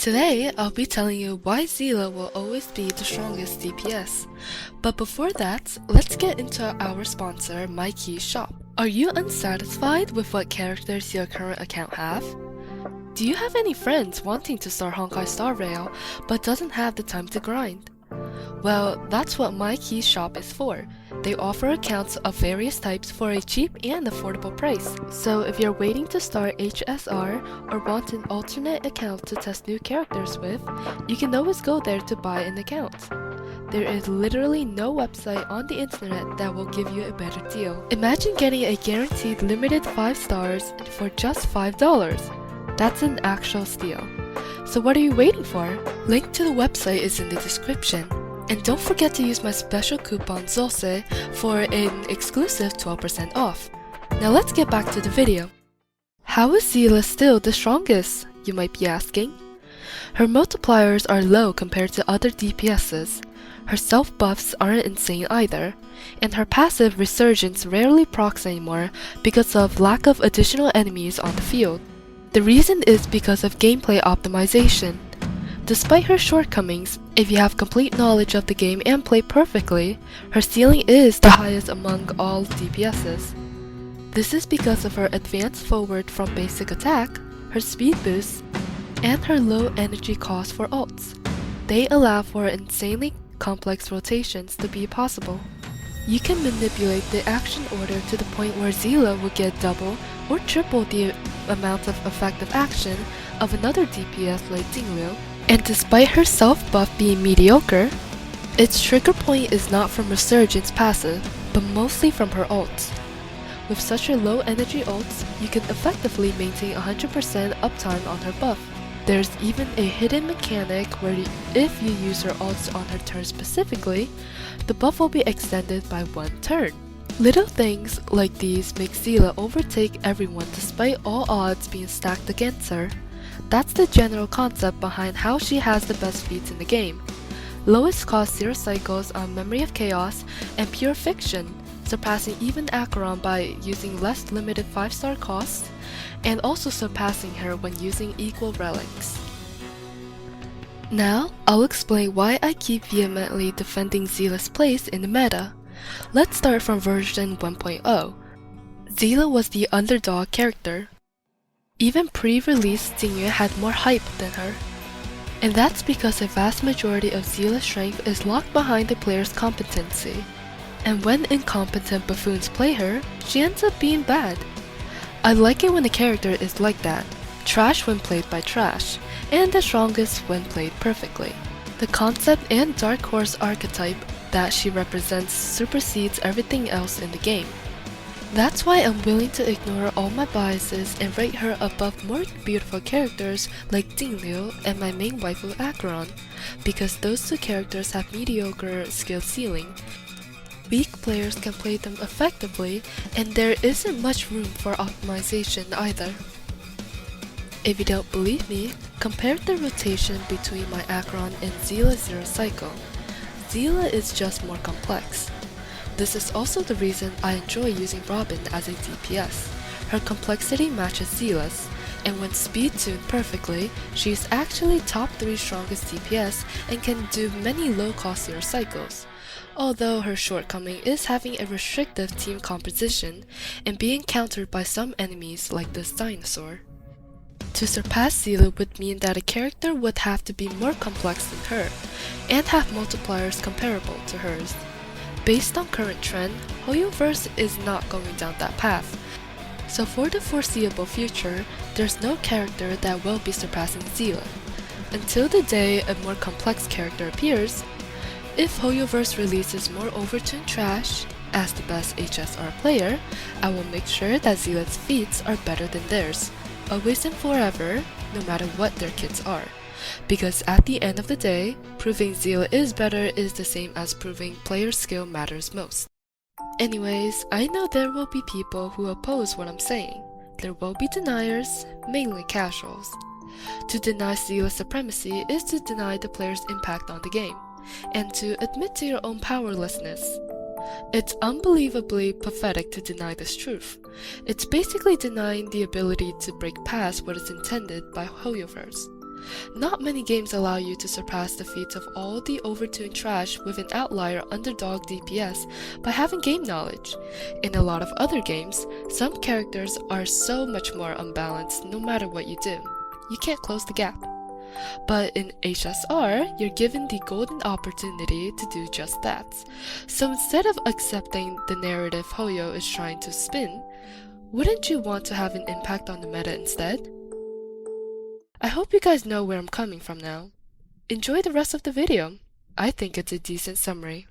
Today, I'll be telling you why Seele will always be the strongest DPS. But before that, let's get into our sponsor, MyKeyShop. Are you unsatisfied with what characters your current account have? Do you have any friends wanting to start Honkai Star Rail but doesn't have the time to grind? Well, that's what MyKeyShop is for. They offer accounts of various types for a cheap and affordable price. So if you're waiting to start HSR or want an alternate account to test new characters with, you can always go there to buy an account. There is literally no website on the internet that will give you a better deal. Imagine getting a guaranteed limited 5 stars for just $5. That's an actual steal. So what are you waiting for? Link to the website is in the description. And don't forget to use my special coupon ZOLSE for an exclusive 12% off. Now let's get back to the video. How is Seele still the strongest, you might be asking? Her multipliers are low compared to other DPSes. Her self buffs aren't insane either, and her passive Resurgence rarely procs anymore because of lack of additional enemies on the field. The reason is because of gameplay optimization. Despite her shortcomings, if you have complete knowledge of the game and play perfectly, her ceiling is the highest among all DPSes. This is because of her advanced forward from basic attack, her speed boost, and her low energy cost for ults. They allow for insanely complex rotations to be possible. You can manipulate the action order to the point where Seele will get double or triple the amount of effective action of another DPS like Dinglio. And despite her self-buff being mediocre, its trigger point is not from Resurgence passive, but mostly from her ults. With such a low energy ults, you can effectively maintain 100% uptime on her buff. There's even a hidden mechanic where if you use her ults on her turn specifically, the buff will be extended by 1 turn. Little things like these make Seele overtake everyone despite all odds being stacked against her. That's the general concept behind how she has the best feats in the game. Lowest cost 0 cycles on Memory of Chaos and Pure Fiction, surpassing even Acheron by using less limited 5-star costs, and also surpassing her when using equal relics. Now, I'll explain why I keep vehemently defending Seele's place in the meta. Let's start from version 1.0. Seele was the underdog character. Even pre-release Dingyue had more hype than her. And that's because a vast majority of Seele's strength is locked behind the player's competency. And when incompetent buffoons play her, she ends up being bad. I like it when a character is like that, trash when played by trash, and the strongest when played perfectly. The concept and Dark Horse archetype that she represents supersedes everything else in the game. That's why I'm willing to ignore all my biases and rate her above more beautiful characters like Dinglio and my main waifu Acheron, because those two characters have mediocre skill ceiling. Weak players can play them effectively, and there isn't much room for optimization either. If you don't believe me, compare the rotation between my Acheron and Seele 0 cycle. Seele is just more complex. This is also the reason I enjoy using Robin as a DPS. Her complexity matches Seele's, and when speed tuned perfectly, she is actually top 3 strongest DPS and can do many low-cost 0 cycles. Although her shortcoming is having a restrictive team composition and being countered by some enemies like this dinosaur. To surpass Seele would mean that a character would have to be more complex than her, and have multipliers comparable to hers. Based on current trend, Hoyoverse is not going down that path. So for the foreseeable future, there's no character that will be surpassing Seele. Until the day a more complex character appears. If Hoyoverse releases more overtuned trash, as the best HSR player, I will make sure that Seele's feats are better than theirs, always and forever, no matter what their kits are. Because at the end of the day, proving Seele is better is the same as proving player skill matters most. Anyways, I know there will be people who oppose what I'm saying. There will be deniers, mainly casuals. To deny Seele's supremacy is to deny the player's impact on the game, and to admit to your own powerlessness. It's unbelievably pathetic to deny this truth. It's basically denying the ability to break past what is intended by Hoyoverse. Not many games allow you to surpass the feats of all the overtuned trash with an outlier underdog DPS by having game knowledge. In a lot of other games, some characters are so much more unbalanced no matter what you do. You can't close the gap. But in HSR, you're given the golden opportunity to do just that. So instead of accepting the narrative Hoyo is trying to spin, wouldn't you want to have an impact on the meta instead? I hope you guys know where I'm coming from now. Enjoy the rest of the video. I think it's a decent summary.